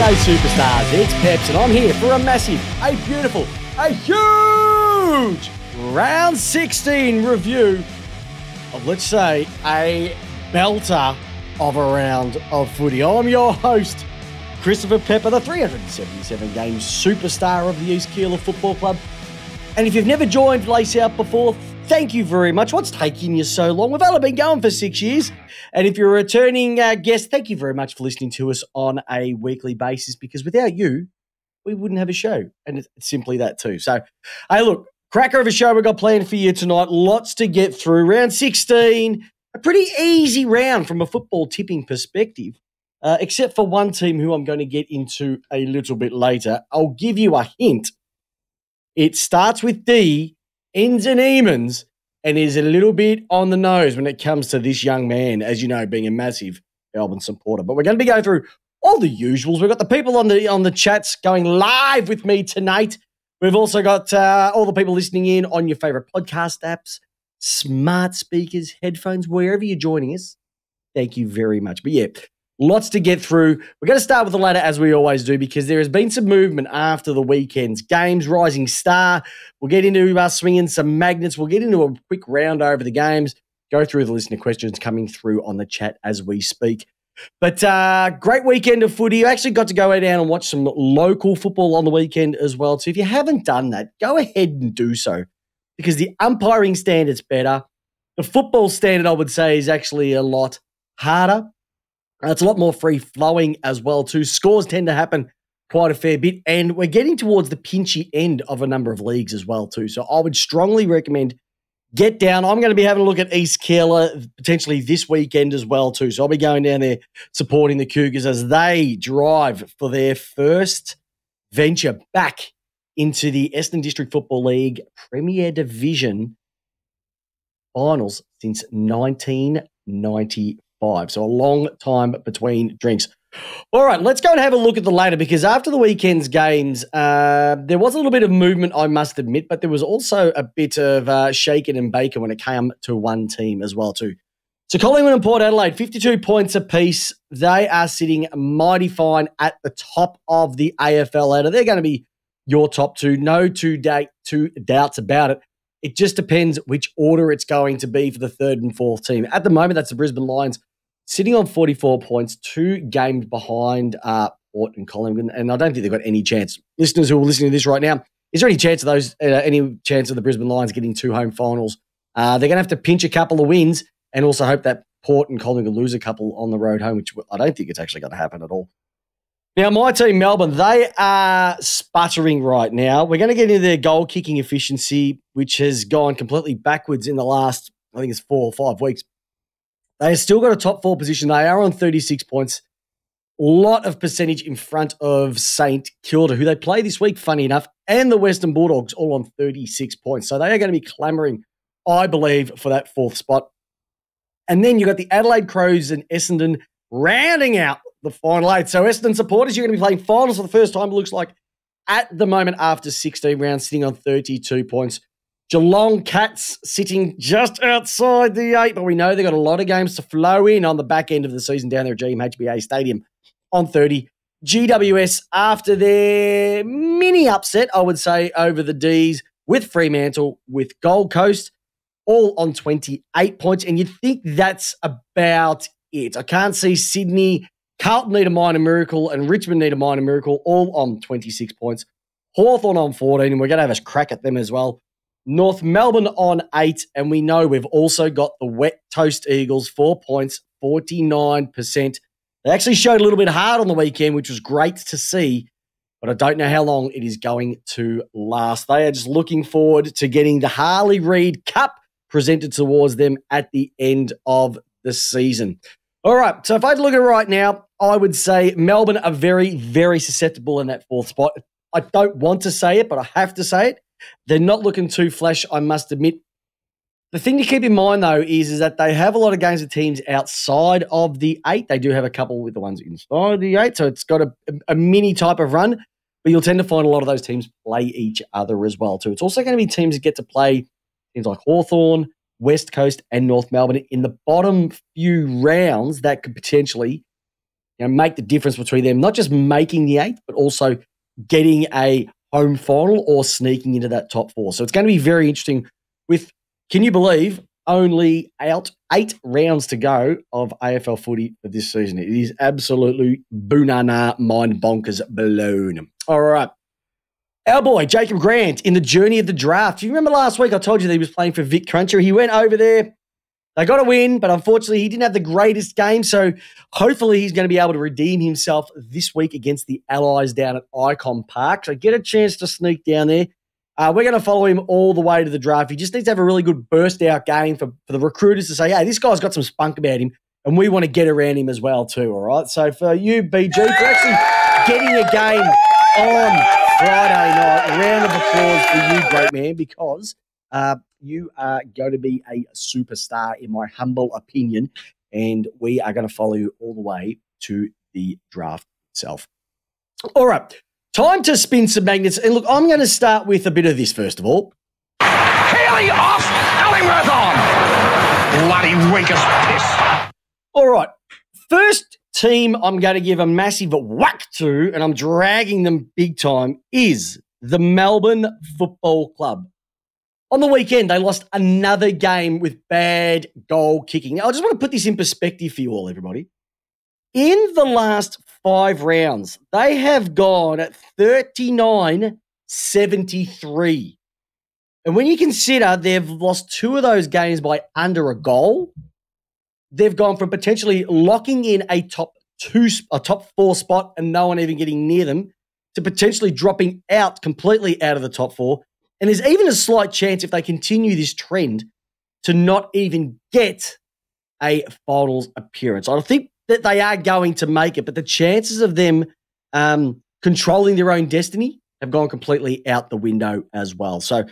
G'day superstars, it's Peps and I'm here for a massive, a beautiful, a huge round 16 review of, let's say, a belter of a round of footy. I'm your host, Christopher Pepper, the 377 games superstar of the East Keilor Football Club. And if you've never joined Lace Out before, thank you very much. What's taking you so long? We've only been going for 6 years. And if you're a returning guest, thank you very much for listening to us on a weekly basis, because without you, we wouldn't have a show. And it's simply that too. So, hey, look, cracker of a show we've got planned for you tonight. Lots to get through. Round 16, a pretty easy round from a football tipping perspective, except for one team who I'm going to get into a little bit later. I'll give you a hint. It starts with D, ends in Emans, and is a little bit on the nose when it comes to this young man, as you know, being a massive Melbourne supporter. But we're going to be going through all the usuals. We've got the people on the chats going live with me tonight. We've also got all the people listening in on your favourite podcast apps, smart speakers, headphones, wherever you're joining us. Thank you very much. But yeah, lots to get through. We're going to start with the ladder as we always do, because there has been some movement after the weekend's games. Rising star. We'll get into swinging some magnets. We'll get into a quick round over the games, go through the listener questions coming through on the chat as we speak. But great weekend of footy. I actually got to go down and watch some local football on the weekend as well. So if you haven't done that, go ahead and do so, because the umpiring standard's better. The football standard, I would say, is actually a lot harder. It's a lot more free-flowing as well, too. Scores tend to happen quite a fair bit, and we're getting towards the pinchy end of a number of leagues as well, too. So I would strongly recommend get down. I'm going to be having a look at East Keilor potentially this weekend as well, too. So I'll be going down there supporting the Cougars as they drive for their first venture back into the Essendon District Football League Premier Division finals since 1995. So a long time between drinks. All right, let's go and have a look at the ladder, because after the weekend's games, there was a little bit of movement, I must admit, but there was also a bit of shaking and bacon when it came to one team as well too. So Collingwood and Port Adelaide, 52 points apiece. They are sitting mighty fine at the top of the AFL ladder. They're going to be your top two. No two doubts about it. It just depends which order it's going to be for the third and fourth team. At the moment, that's the Brisbane Lions, sitting on 44 points, 2 games behind Port and Collingwood, and I don't think they've got any chance. Listeners who are listening to this right now, is there any chance of the Brisbane Lions getting 2 home finals? They're going to have to pinch a couple of wins and also hope that Port and Collingwood lose a couple on the road home, which I don't think it's actually going to happen at all. Now, my team, Melbourne, they are sputtering right now. We're going to get into their goal-kicking efficiency, which has gone completely backwards in the last, I think it's 4 or 5 weeks. They have still got a top 4 position. They are on 36 points. A lot of percentage in front of St Kilda, who they play this week, funny enough, and the Western Bulldogs, all on 36 points. So they are going to be clamouring, I believe, for that 4th spot. And then you've got the Adelaide Crows and Essendon rounding out the final 8. So Essendon supporters, you're going to be playing finals for the first time, it looks like, at the moment after 16 rounds, sitting on 32 points. Geelong Cats sitting just outside the 8, but we know they've got a lot of games to flow in on the back end of the season down there at GMHBA Stadium on 30. GWS, after their mini upset, I would say, over the Ds with Fremantle, with Gold Coast, all on 28 points. And you'd think that's about it. I can't see Sydney, Carlton need a minor miracle, and Richmond need a minor miracle, all on 26 points. Hawthorn on 14, and we're going to have a crack at them as well. North Melbourne on 8, and we know we've also got the Wet Toast Eagles, 4 points, 49%. They actually showed a little bit hard on the weekend, which was great to see, but I don't know how long it is going to last. They are just looking forward to getting the Harley Reid Cup presented towards them at the end of the season. All right, so if I had to look at it right now, I would say Melbourne are very, very susceptible in that 4th spot. I don't want to say it, but I have to say it. They're not looking too flash, I must admit. The thing to keep in mind, though, is that they have a lot of games with teams outside of the 8. They do have a couple with the ones inside the 8, so it's got a mini type of run, but you'll tend to find a lot of those teams play each other as well, too. It's also going to be teams that get to play teams like Hawthorn, West Coast, and North Melbourne in the bottom few rounds that could potentially make the difference between them, not just making the 8th, but also getting a home final or sneaking into that top 4. So it's going to be very interesting with, can you believe, only 8 rounds to go of AFL footy for this season. It is absolutely boonana, mind bonkers balloon. All right. Our boy, Jacob Grant, in the journey of the draft. Do you remember last week I told you that he was playing for Vic Cruncher? He went over there. They got a win, but unfortunately he didn't have the greatest game, so hopefully he's going to be able to redeem himself this week against the Allies down at Icon Park. So get a chance to sneak down there. We're going to follow him all the way to the draft. He just needs to have a really good burst-out game for the recruiters to say, hey, this guy's got some spunk about him, and we want to get around him as well too, all right? So for you, BG, for actually getting a game on Friday night, round of applause for you, great man, because you are going to be a superstar, in my humble opinion, and we are going to follow you all the way to the draft itself. All right, time to spin some magnets. And look, I'm going to start with a bit of this first of all. Hiil off, Collingwood on. Bloody weak as piss. All right, first team I'm going to give a massive whack to, and I'm dragging them big time, is the Melbourne Football Club. On the weekend, they lost another game with bad goal kicking. Now, I just want to put this in perspective for you all, everybody. In the last 5 rounds, they have gone at 39-73. And when you consider they've lost 2 of those games by under a goal, they've gone from potentially locking in a top 4 spot and no one even getting near them to potentially dropping out completely out of the top 4. And there's even a slight chance, if they continue this trend, to not even get a finals appearance. I think that they are going to make it, but the chances of them controlling their own destiny have gone completely out the window as well. So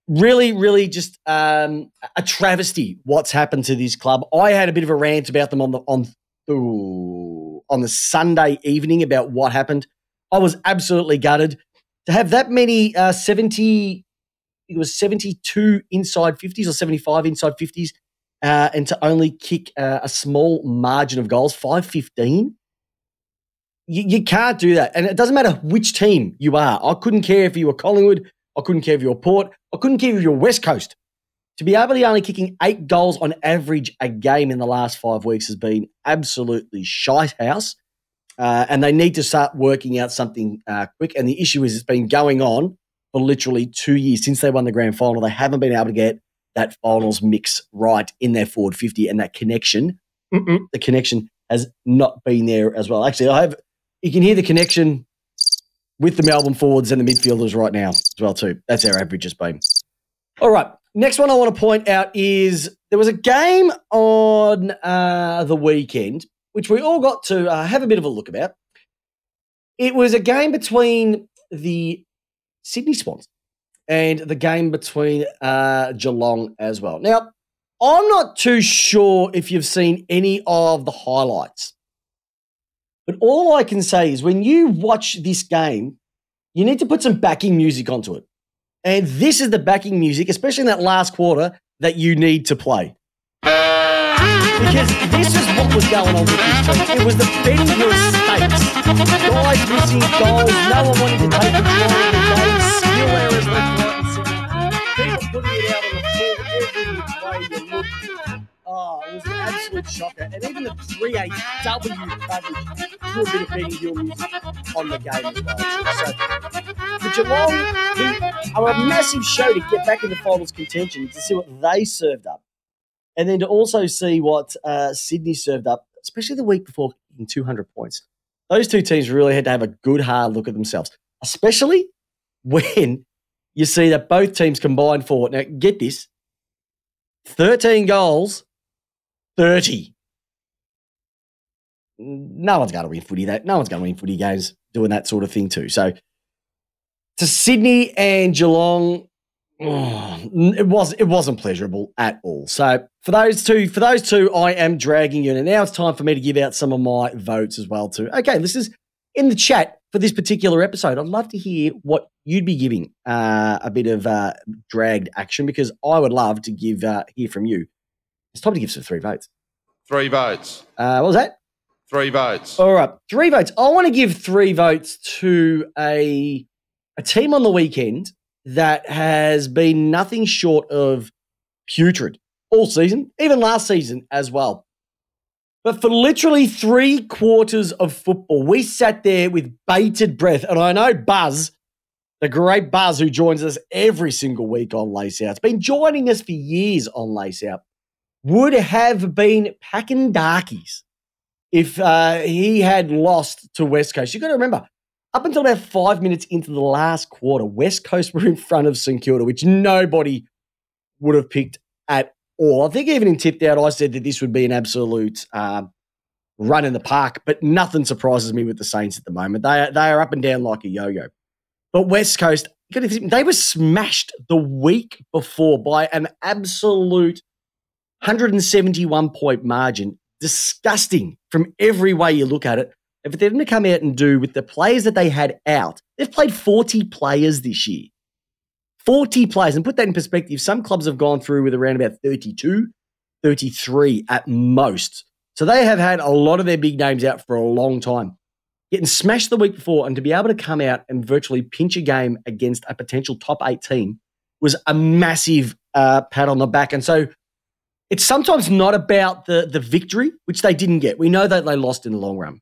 really, really just a travesty what's happened to this club. I had a bit of a rant about them on the Sunday evening about what happened. I was absolutely gutted. To have that many 72 inside 50s or 75 inside 50s and to only kick a small margin of goals, 5-15, you can't do that. And it doesn't matter which team you are. I couldn't care if you were Collingwood. I couldn't care if you were Port. I couldn't care if you were West Coast. To be able to only kicking 8 goals on average a game in the last 5 weeks has been absolutely shite house. And they need to start working out something quick. And the issue is it's been going on for literally 2 years since they won the grand final. They haven't been able to get that finals mix right in their forward 50, and that connection, the connection has not been there as well. Actually, you can hear the connection with the Melbourne forwards and the midfielders right now as well too. That's our average has been. All right, next one I want to point out is there was a game on the weekend which we all got to have a bit of a look about. It was a game between the Sydney Swans and the game between Geelong as well. Now, I'm not too sure if you've seen any of the highlights, but all I can say is when you watch this game, you need to put some backing music onto it. And this is the backing music, especially in that last quarter, that you need to play. Because this is what was going on with this team. It was the Benny Hill Stakes. Guys missing goals. No one wanted to take control of the game. Skill errors left, right and centre. People putting it out on the floor every which way you look. Oh, it was an absolute shocker. And even the 3AW coverage threw a bit of Benny Hill music on the game as well. So for Geelong, who are a massive show to get back into finals contention, to see what they served up. And then to also see what Sydney served up, especially the week before, in 200 points. Those two teams really had to have a good, hard look at themselves, especially when you see that both teams combined for, now get this, 13 goals, 30. No one's going to win footy. No one's going to win footy games doing that sort of thing too. So to Sydney and Geelong, it wasn't pleasurable at all. So for those two, I am dragging you. And now it's time for me to give out some of my votes as well too. Okay, this is in the chat for this particular episode. I'd love to hear what you'd be giving a bit of dragged action, because I would love to hear from you. It's time to give some 3 votes. 3 votes. What was that? 3 votes. All right, 3 votes. I want to give 3 votes to a team on the weekend that has been nothing short of putrid all season, even last season as well. But for literally 3 quarters of football, we sat there with bated breath. And I know Buzz, the great Buzz who joins us every single week on Lace Out's been joining us for years on Lace Out, would have been packing darkies if he had lost to West Coast. You've got to remember, up until about 5 minutes into the last quarter, West Coast were in front of St Kilda, which nobody would have picked at all. I think even in Tipped Out, I said that this would be an absolute run in the park, but nothing surprises me with the Saints at the moment. They are up and down like a yo-yo. But West Coast, they were smashed the week before by an absolute 171-point margin. Disgusting from every way you look at it. If they're going to come out and do with the players that they had out, they've played 40 players this year. 40 players. And put that in perspective, some clubs have gone through with around about 32, 33 at most. So they have had a lot of their big names out for a long time. Getting smashed the week before and to be able to come out and virtually pinch a game against a potential top 8 team was a massive pat on the back. And so it's sometimes not about the victory, which they didn't get. We know that they lost in the long run.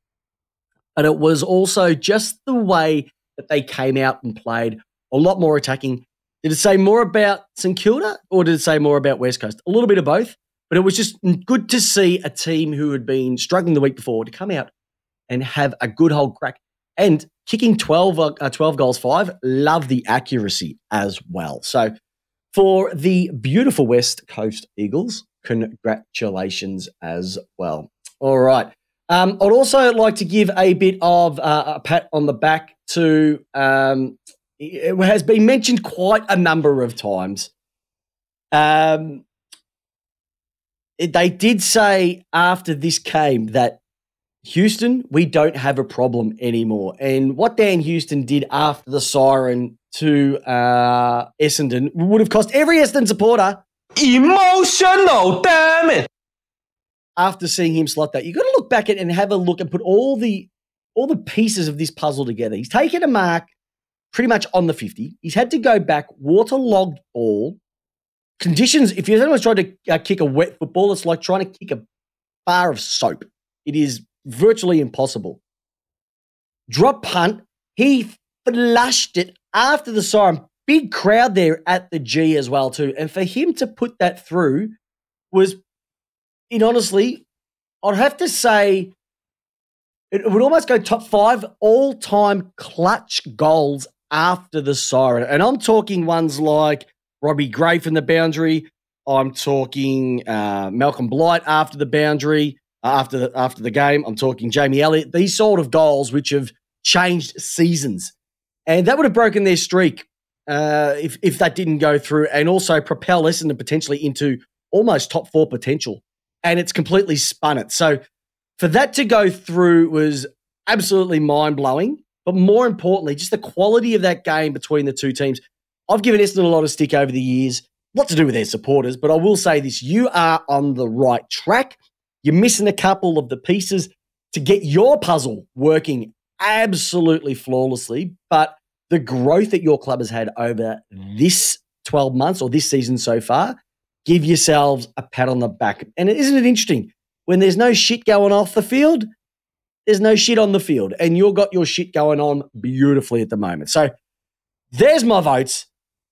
And it was also just the way that they came out and played a lot more attacking. Did it say more about St Kilda or did it say more about West Coast? A little bit of both, but it was just good to see a team who had been struggling the week before to come out and have a good whole crack. And kicking 12 goals, 5, love the accuracy as well. So for the beautiful West Coast Eagles, congratulations as well. All right. I'd also like to give a bit of a pat on the back to it has been mentioned quite a number of times. They did say after this came that Houston, we don't have a problem anymore. And what Dan Houston did after the siren to Essendon would have cost every Essendon supporter emotional, damn it. After seeing him slot that, you've got to look back at and have a look and put all the pieces of this puzzle together. He's taken a mark pretty much on the 50. He's had to go back, waterlogged ball. Conditions, if you're trying to kick a wet football, it's like trying to kick a bar of soap. It is virtually impossible. Drop punt. He flushed it after the siren. Big crowd there at the G as well too. And for him to put that through was, honestly, I'd have to say it would almost go top 5 all-time clutch goals after the siren. And I'm talking ones like Robbie Gray from the boundary. I'm talking Malcolm Blight after the boundary, after the game. I'm talking Jamie Elliott. These sort of goals which have changed seasons. And that would have broken their streak if that didn't go through, and also propel Essendon potentially into almost top 4 potential. And it's completely spun it. So for that to go through was absolutely mind-blowing. But more importantly, just the quality of that game between the two teams. I've given Essendon a lot of stick over the years, a lot to do with their supporters, but I will say this, you are on the right track. You're missing a couple of the pieces to get your puzzle working absolutely flawlessly, but the growth that your club has had over this 12 months or this season so far, give yourselves a pat on the back. And isn't it interesting? When there's no shit going off the field, there's no shit on the field, and you've got your shit going on beautifully at the moment. So there's my votes.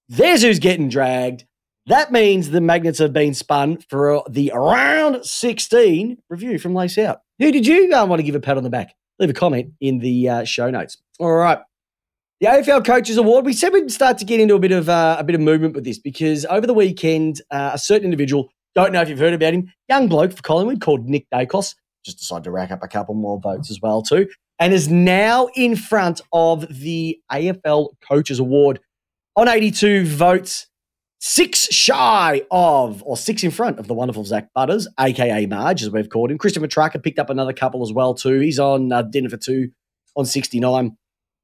There's who's getting dragged. That means the magnets have been spun for the round 16 review from Lace Out. Who did you want to give a pat on the back? Leave a comment in the show notes. All right. The AFL Coaches Award, we said we'd start to get into a bit of movement with this because over the weekend, a certain individual, don't know if you've heard about him, young bloke for Collingwood called Nick Dacos, just decided to rack up a couple more votes as well too, and is now in front of the AFL Coaches Award on 82 votes, 6 in front of the wonderful Zach Butters, a.k.a. Marge, as we've called him. Christian Petrarca picked up another couple as well too. He's on dinner for 2 on 69.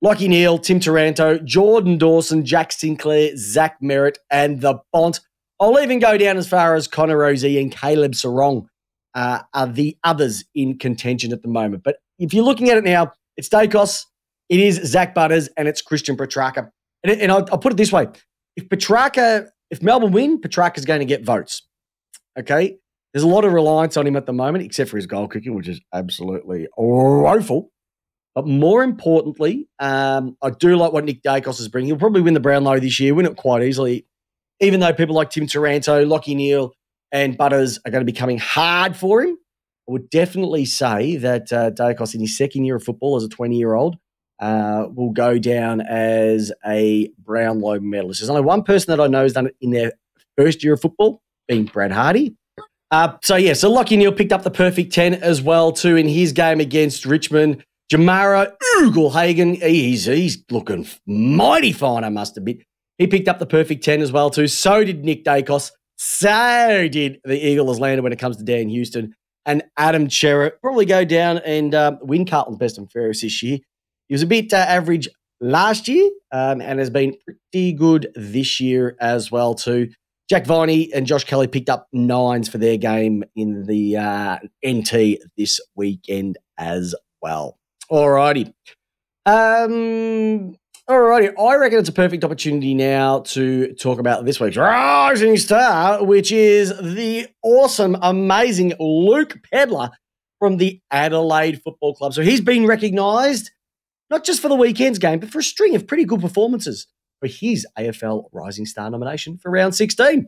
Lachie Neale, Tim Taranto, Jordan Dawson, Jack Sinclair, Zach Merritt, and the Bont. I'll even go down as far as Connor Rozee and Caleb Sarong are the others in contention at the moment. But if you're looking at it now, it's Dacos, it is Zach Butters, and it's Christian Petrarca. And I'll put it this way. If Melbourne win, Petrarca's going to get votes. Okay? There's a lot of reliance on him at the moment, except for his goal kicking, which is absolutely woeful. But more importantly, I do like what Nick Dacos is bringing. He'll probably win the Brownlow this year, win it quite easily, even though people like Tim Taranto, Lachie Neale, and Butters are going to be coming hard for him. I would definitely say that Dacos, in his second year of football as a 20-year-old, will go down as a Brownlow medalist. There's only one person that I know has done it in their first year of football, being Brad Hardy. So Lachie Neale picked up the perfect 10 as well, too, in his game against Richmond. Jamara Ugle-Hagan, he's looking mighty fine, I must admit. He picked up the perfect 10 as well, too. So did Nick Dacos. So did the Eagle as landed when it comes to Dan Houston. And Adam Cerra probably go down and win Carlton's best and fairest this year. He was a bit average last year and has been pretty good this year as well, too. Jack Viney and Josh Kelly picked up 9s for their game in the NT this weekend as well. Alrighty. I reckon it's a perfect opportunity now to talk about this week's Rising Star, which is the awesome, amazing Luke Pedlar from the Adelaide Football Club. So he's been recognised not just for the weekend's game, but for a string of pretty good performances for his AFL Rising Star nomination for round 16.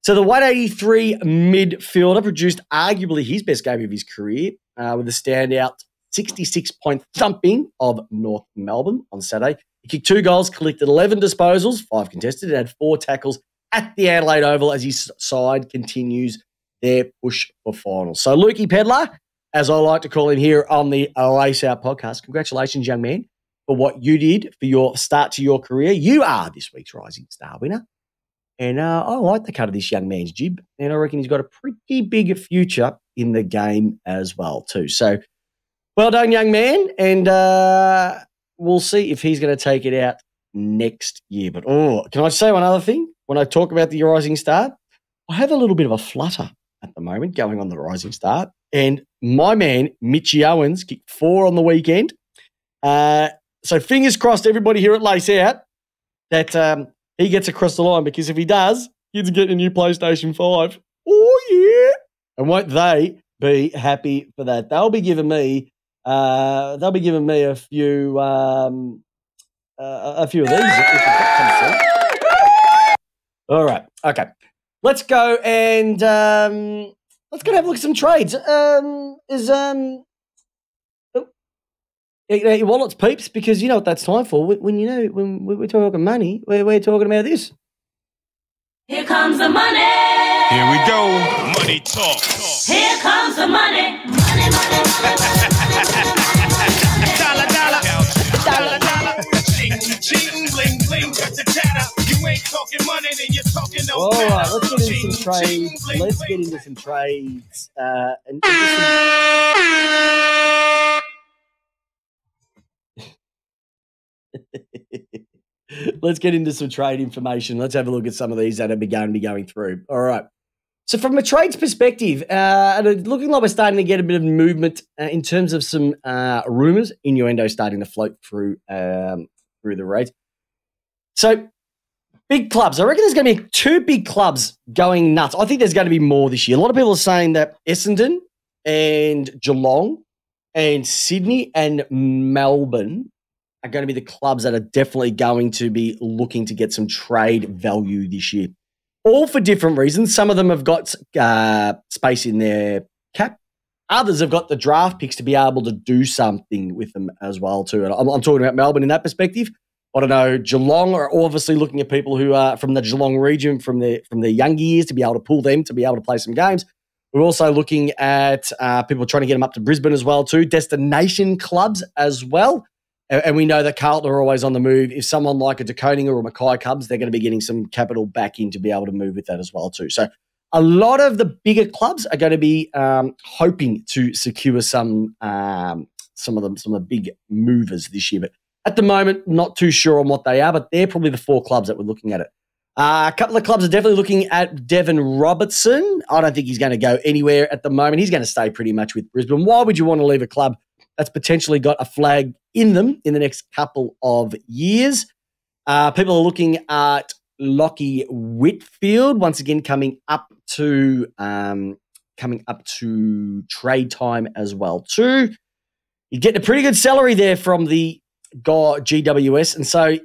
So the 183 midfielder produced arguably his best game of his career with a standout 66-point thumping of North Melbourne on Saturday. He kicked 2 goals, collected 11 disposals, 5 contested, and had 4 tackles at the Adelaide Oval as his side continues their push for finals. So Lukey Pedlar, as I like to call him here on the Lace Out podcast, congratulations, young man, for what you did for your start to your career. You are this week's Rising Star winner. And I like the cut of this young man's jib, and I reckon he's got a pretty big future in the game as well too. So well done, young man, and we'll see if he's going to take it out next year. But, can I say one other thing? When I talk about the Rising Star, I have a little bit of a flutter at the moment going on the Rising Star, and my man, Mitchie Owens, kicked 4 on the weekend. So fingers crossed, everybody here at Lace Out, that he gets across the line, because if he does, he's getting a new PlayStation 5. Oh, yeah. And won't they be happy for that? They'll be giving me a few of these. All right. Okay. Let's go and let's go and have a look at some trades. Your wallet's Peeps, because you know what that's time for. When we're talking money, we're talking about this. Here comes the money. Here we go. Money talk. Here comes the money. Money, money, money, money. Dollar, dollar. Dollar, dollar. Ching, ching, bling, bling. Cut the chatter. You ain't talking money, then you're talking no All right, matter. let's get into some trades. Let's get into some trades. Let's get into some trade information. Let's have a look at some of these that are going to be going through. All right. So from a trades perspective, and it's looking like we're starting to get a bit of movement in terms of some rumours, innuendo starting to float through the rates. So big clubs. I reckon there's going to be 2 big clubs going nuts. I think there's going to be more this year. A lot of people are saying that Essendon and Geelong and Sydney and Melbourne are going to be the clubs that are definitely going to be looking to get some trade value this year. All for different reasons. Some of them have got space in their cap. Others have got the draft picks to be able to do something with them as well too. And I'm talking about Melbourne in that perspective. I don't know, Geelong are obviously looking at people who are from the Geelong region from their younger years to be able to pull them to be able to play some games. We're also looking at people trying to get them up to Brisbane as well too. Destination clubs as well. And we know that Carlton are always on the move. If someone like a De Koning or a Mackay comes, they're going to be getting some capital back in to be able to move with that as well too. So a lot of the bigger clubs are going to be hoping to secure some of the big movers this year. But at the moment, not too sure on what they are, but they're probably the 4 clubs that we're looking at it. A couple of clubs are definitely looking at Devon Robertson. I don't think he's going to go anywhere at the moment. He's going to stay pretty much with Brisbane. Why would you want to leave a club that's potentially got a flag in them in the next couple of years? People are looking at Lockie Whitfield, once again coming up to trade time as well too. You're getting a pretty good salary there from the GWS, and so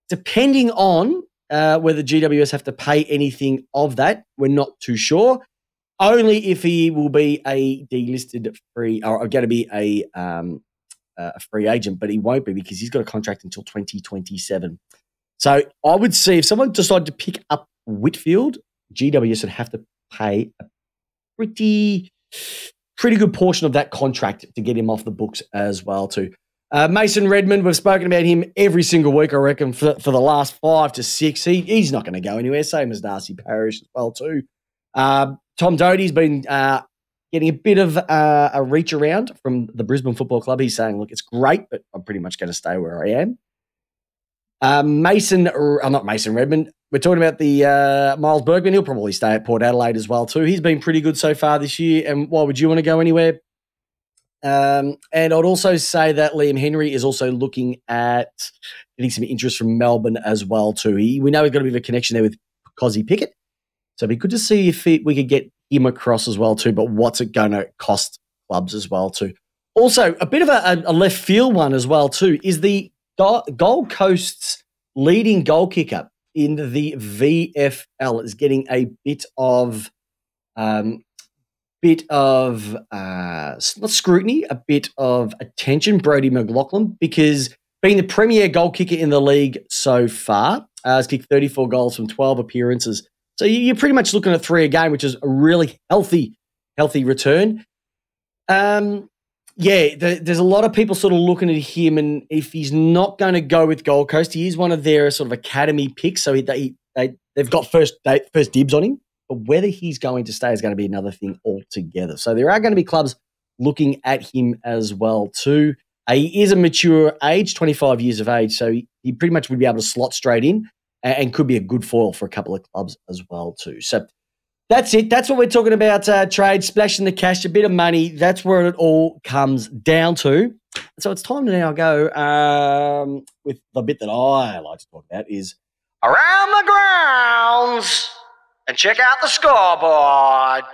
depending on whether GWS have to pay anything of that, we're not too sure. Only if he will be a delisted free or going to be a free agent, but he won't be because he's got a contract until 2027. So I would see if someone decided to pick up Whitfield, GWS would have to pay a pretty good portion of that contract to get him off the books as well too. Mason Redmond, we've spoken about him every single week, I reckon, for the last 5 to 6. He's not going to go anywhere, same as Darcy Parish as well too. Tom Doty's been getting a bit of a reach around from the Brisbane Football Club. He's saying, look, it's great, but I'm pretty much going to stay where I am. Not Mason Redmond. We're talking about the Miles Bergman. He'll probably stay at Port Adelaide as well too. He's been pretty good so far this year. And why would you want to go anywhere? And I'd also say that Liam Henry is also looking at getting some interest from Melbourne as well too. We know he's got a bit of a connection there with Cozzy Pickett. So it'd be good to see if we could get him across as well too, but what's it going to cost clubs as well too. Also, a bit of a left field one as well too is the Gold Coast's leading goal kicker in the VFL is getting a bit of not scrutiny, a bit of attention, Brodie McLaughlin, because being the premier goal kicker in the league so far, has kicked 34 goals from 12 appearances. So you're pretty much looking at 3 a game, which is a really healthy return. There's a lot of people sort of looking at him, and if he's not going to go with Gold Coast, he is one of their sort of academy picks, so they've got first dibs on him. But whether he's going to stay is going to be another thing altogether. So there are going to be clubs looking at him as well too. He is a mature age, 25 years of age, so he pretty much would be able to slot straight in and could be a good foil for a couple of clubs as well too. So that's it. That's what we're talking about, trade, splashing the cash, a bit of money. That's where it all comes down to. So it's time to now go with the bit that I like to talk about is Around the Grounds. And check out the scoreboard.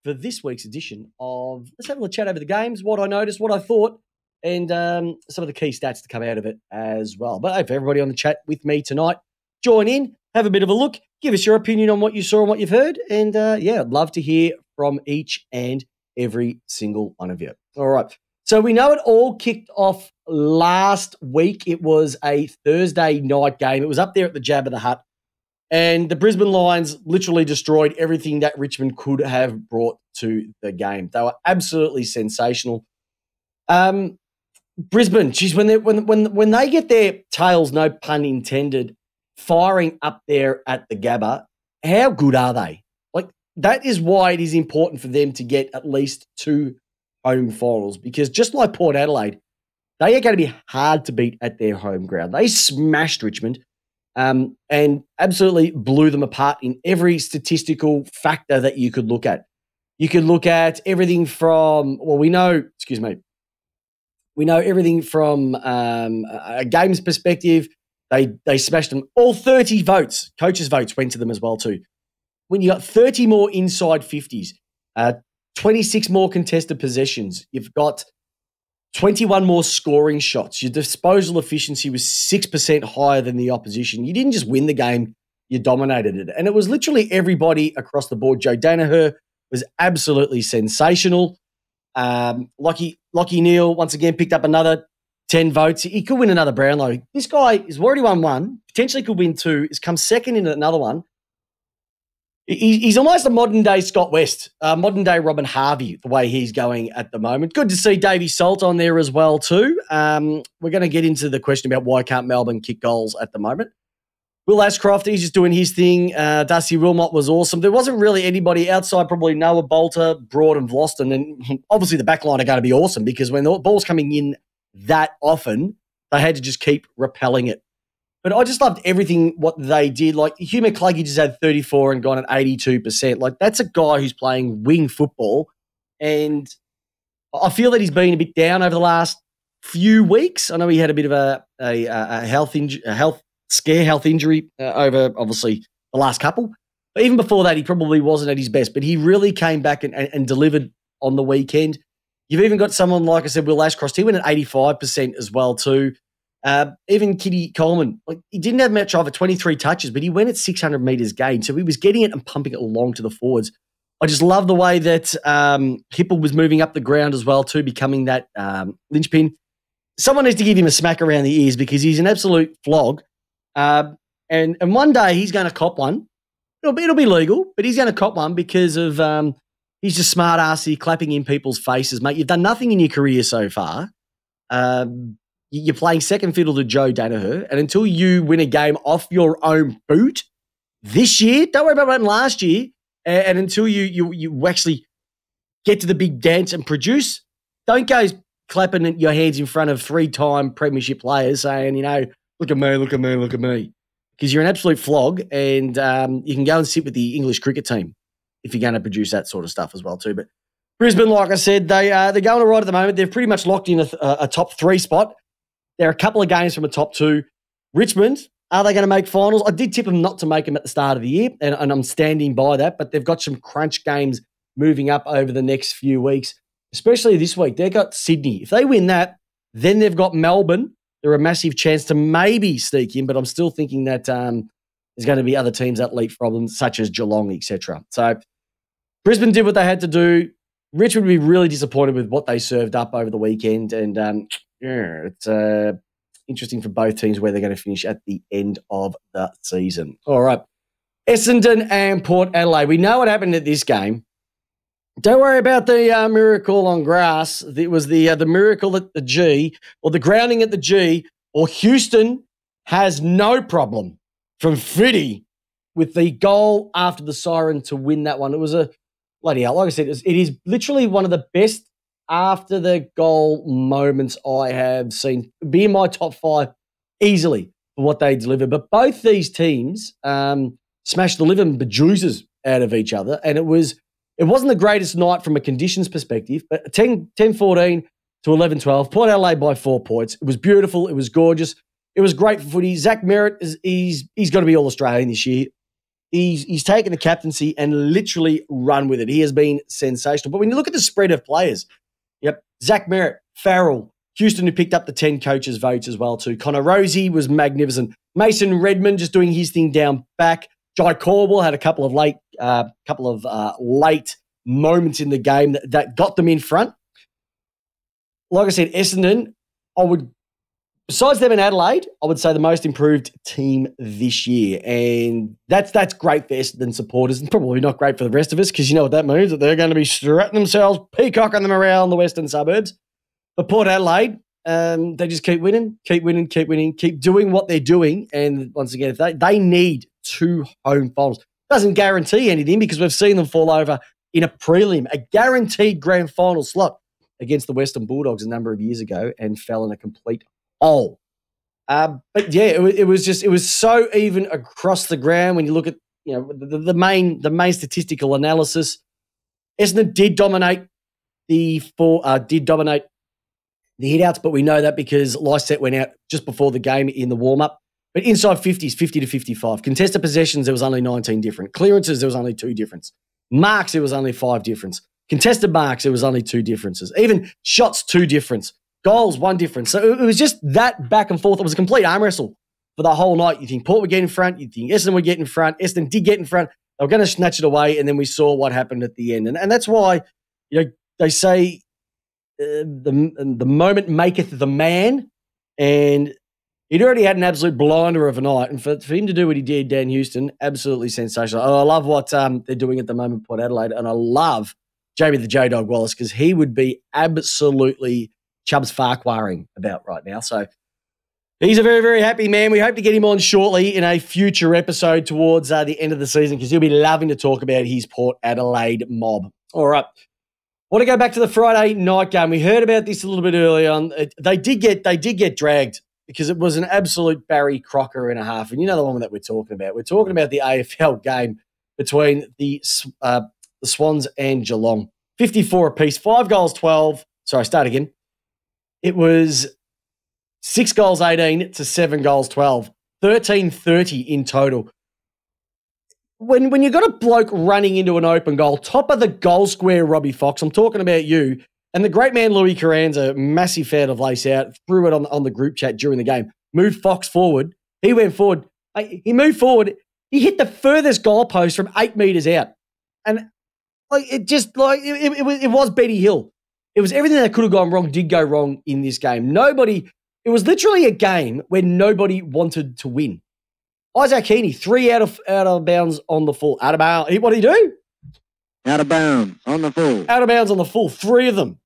For this week's edition of, let's have a little chat over the games, what I noticed, what I thought, and some of the key stats to come out of it as well. But if everybody on the chat with me tonight, join in, have a bit of a look, give us your opinion on what you saw and what you've heard. And I'd love to hear from each and every single one of you. All right. So we know it all kicked off last week. It was a Thursday night game. It was up there at the Jabba the Hutt. And the Brisbane Lions literally destroyed everything that Richmond could have brought to the game. They were absolutely sensational. Brisbane, geez, when they get their tails, no pun intended, firing up there at the Gabba, how good are they? Like, that is why it is important for them to get at least 2 home finals, because just like Port Adelaide, they are going to be hard to beat at their home ground. They smashed Richmond. And absolutely blew them apart in every statistical factor that you could look at. You could look at everything from, we know everything from a games perspective. They smashed them. All 30 votes, coaches' votes went to them as well too. When you got 30 more inside 50s, 26 more contested possessions, you've got 21 more scoring shots. Your disposal efficiency was 6% higher than the opposition. You didn't just win the game, you dominated it. And it was literally everybody across the board. Joe Danaher was absolutely sensational. Lockie Neal, once again, picked up another 10 votes. He could win another Brownlow. This guy has already won 1, potentially could win 2, has come second in another one. He's almost a modern-day Scott West, modern-day Robin Harvey, the way he's going at the moment. Good to see Davey Salt on there as well too. We're going to get into the question about why can't Melbourne kick goals at the moment. Will Ashcroft, he's just doing his thing. Darcy Wilmot was awesome. There wasn't really anybody outside probably Noah Bolter, Broad and Vlosten, and obviously the back line are going to be awesome because when the ball's coming in that often, they had to just keep repelling it. But I just loved everything what they did. Like Hugh McCluggey just had 34 and gone at 82%. Like that's a guy who's playing wing football. And I feel that he's been a bit down over the last few weeks. I know he had a bit of a health injury over obviously the last couple. But even before that, he probably wasn't at his best. But he really came back and delivered on the weekend. You've even got someone, like I said, Will Ashcroft. He went at 85% as well too. Even Kitty Coleman, like he didn't have much over 23 touches, but he went at 600 metres gained. So he was getting it and pumping it along to the forwards. I just love the way that Hippel was moving up the ground as well too, becoming that linchpin. Someone needs to give him a smack around the ears because he's an absolute flog. And one day he's going to cop one. It'll be legal, but he's going to cop one because of he's just smart assy clapping in people's faces. Mate, you've done nothing in your career so far. You're playing second fiddle to Joe Danaher, and until you win a game off your own boot this year, don't worry about what happened last year, and until you actually get to the big dance and produce, don't go clapping your hands in front of 3-time premiership players saying, look at me, look at me, look at me, because you're an absolute flog, and you can go and sit with the English cricket team if you're going to produce that sort of stuff as well too. But Brisbane, like I said, they're going all right at the moment. They've pretty much locked in a top 3 spot. They're a couple of games from a top 2. Richmond, are they going to make finals? I did tip them not to make them at the start of the year, and I'm standing by that, but they've got some crunch games moving up over the next few weeks, especially this week. They've got Sydney. If they win that, then they've got Melbourne. They're a massive chance to maybe sneak in, but I'm still thinking that there's going to be other teams that leapfrog them, such as Geelong, etc. So Brisbane did what they had to do. Richmond would be really disappointed with what they served up over the weekend, and it's interesting for both teams where they're going to finish at the end of the season. All right. Essendon and Port Adelaide. We know what happened at this game. Don't worry about the miracle on grass. It was the miracle at the G, or the grounding at the G, or Houston has no problem from Fitty with the goal after the siren to win that one. It was a bloody hell. Like I said, it is literally one of the best after the goal moments I have seen. Be in my top 5 easily for what they delivered. But both these teams smashed the living bejesus out of each other, and it wasn't the greatest night from a conditions perspective, but 10-14 to 11-12. Port Adelaide by 4 points. It was beautiful. It was gorgeous. It was great for footy. Zach Merritt, he's got to be All-Australian this year. He's taken the captaincy and literally run with it. He has been sensational. But when you look at the spread of players, Zach Merritt, Farrell, Houston, who picked up the 10 coaches' votes as well too. Connor Rosie was magnificent. Mason Redmond just doing his thing down back. Jai Corbell had a couple of late moments in the game that got them in front. Like I said, Essendon, besides them in Adelaide, I would say the most improved team this year. And that's great for Essendon supporters and probably not great for the rest of us, because you know what that means, that they're going to be strutting themselves, peacocking them around the western suburbs. But Port Adelaide, they just keep winning, keep doing what they're doing. And once again, if they need 2 home finals. Doesn't guarantee anything, because we've seen them fall over in a prelim, a guaranteed grand final slot against the Western Bulldogs a number of years ago, and fell in a complete hole. But yeah, it was so even across the ground when you look at the main statistical analysis. Essendon did dominate the hitouts, but we know that because Lysette went out just before the game in the warm up. But inside 50s, 50 to 55. Contested possessions, there was only 19 different. Clearances, there was only 2 difference. Marks, there was only 5 difference. Contested marks, there was only 2 differences. Even shots, 2 difference. Goals, 1 difference. So it was just that back and forth. It was a complete arm wrestle for the whole night. You think Port would get in front. You think Essendon would get in front. Essendon did get in front. They were going to snatch it away, and then we saw what happened at the end. And that's why they say the moment maketh the man, and he'd already had an absolute blinder of a night. And for him to do what he did, Dan Houston, absolutely sensational. I love what they're doing at the moment, Port Adelaide, and I love Jamie the J-Dog Wallis, because he would be absolutely Chubbs Farquharing about right now. So he's a very, very happy man. We hope to get him on shortly in a future episode towards the end of the season, because he'll be loving to talk about his Port Adelaide mob. All right. I want to go back to the Friday night game. We heard about this a little bit earlier on. They did get dragged because it was an absolute Barry Crocker and a half. And you know the one that we're talking about. We're talking about the AFL game between the Swans and Geelong. 54 apiece, 5 goals, 12. Sorry, start again. It was 6 goals, 18 to 7 goals, 12. 13-30 in total. When you got a bloke running into an open goal, top of the goal square, Robbie Fox, I'm talking about you, and the great man Louis Carranza, massive fan of Lace Out, threw it on the group chat during the game, moved Fox forward. He went forward. He moved forward. He hit the furthest goalpost from 8 metres out. And it was Betty Hill. It was everything that could have gone wrong did go wrong in this game. It was literally a game where nobody wanted to win. Isaac Heaney, 3 out of bounds on the full. Out of bounds. What did he do? Out of bounds on the full. Out of bounds on the full. 3 of them.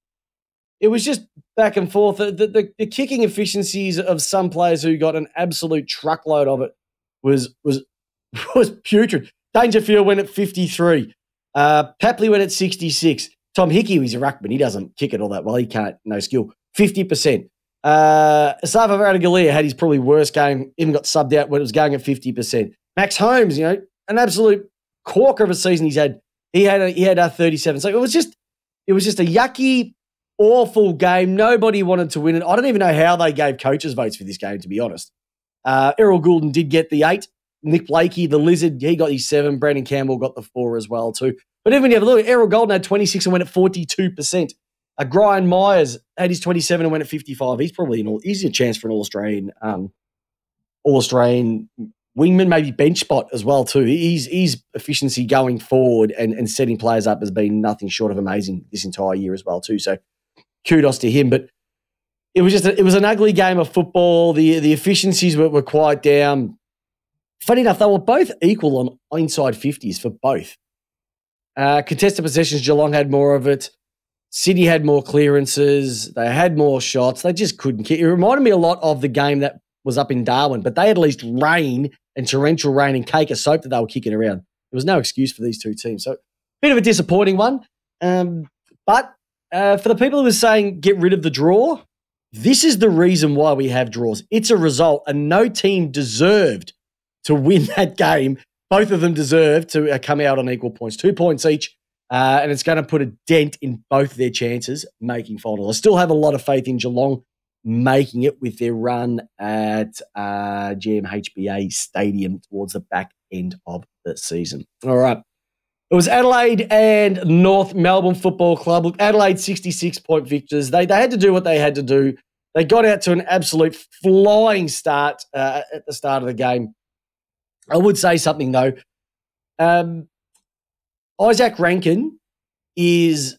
It was just back and forth. The kicking efficiencies of some players who got an absolute truckload of it was putrid. Dangerfield went at 53. Papley went at 66. Tom Hickey, he's a ruckman. He doesn't kick it all that well. He can't, no skill. 50%. Asava Varadagalea had his probably worst game, even got subbed out when it was going at 50%. Max Holmes, an absolute corker of a season he's had. He had 37. So it was just a yucky, awful game. Nobody wanted to win it. I don't even know how they gave coaches votes for this game, to be honest. Errol Goulden did get the 8. Nick Blakey, the Lizard, he got his 7. Brandon Campbell got the 4 as well too. But even when you have a look, Errol Goulden had 26 and went at 42%. Brian Myers had his 27 and went at 55. He's a chance for an All-Australian wingman, maybe bench spot as well too. His efficiency going forward and setting players up has been nothing short of amazing this entire year as well too. So kudos to him. But it was an ugly game of football. The efficiencies were quite down. Funny enough, they were both equal on inside 50s for both. Contested possessions, Geelong had more of it. City had more clearances. They had more shots. They just couldn't kick. It reminded me a lot of the game that was up in Darwin, but they had at least rain and torrential rain and cake of soap that they were kicking around. There was no excuse for these two teams. So, bit of a disappointing one. But for the people who were saying get rid of the draw, this is the reason why we have draws. It's a result, and no team deserved to win that game. Both of them deserved to come out on equal points, 2 points each. And it's going to put a dent in both their chances making final. I still have a lot of faith in Geelong making it with their run at GMHBA Stadium towards the back end of the season. All right. It was Adelaide and North Melbourne Football Club. Look, Adelaide 66-point victors. They had to do what they had to do. They got out to an absolute flying start at the start of the game. I would say something, though. Isaac Rankin is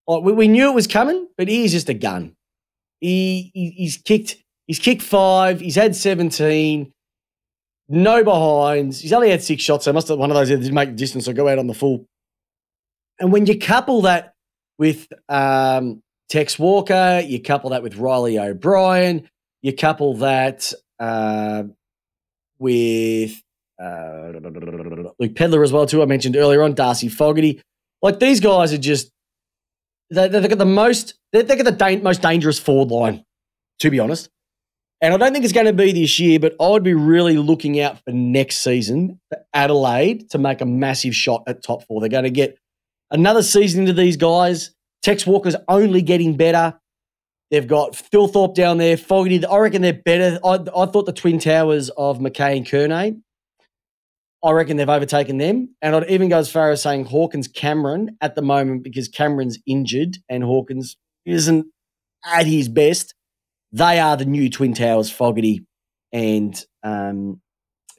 we knew it was coming, but he's just a gun. He's kicked 5, he's had 17, no behinds. He's only had 6 shots, so must have one of those that didn't make the distance or go out on the full. And when you couple that with Tex Walker, you couple that with Riley O'Brien, you couple that with Luke Pedler as well too. I mentioned earlier on Darcy Fogarty. Like these guys are just they've got the most dangerous forward line, to be honest. And I don't think it's going to be this year, but I would be really looking out for next season for Adelaide to make a massive shot at top 4. They're going to get another season into these guys. Tex Walker's only getting better. They've got Phil Thorpe down there, Fogarty. I reckon they're better. I thought the twin towers of McKay and Kernay, I reckon they've overtaken them. And I'd even go as far as saying Hawkins Cameron at the moment, because Cameron's injured and Hawkins isn't at his best. They are the new twin towers, Fogarty and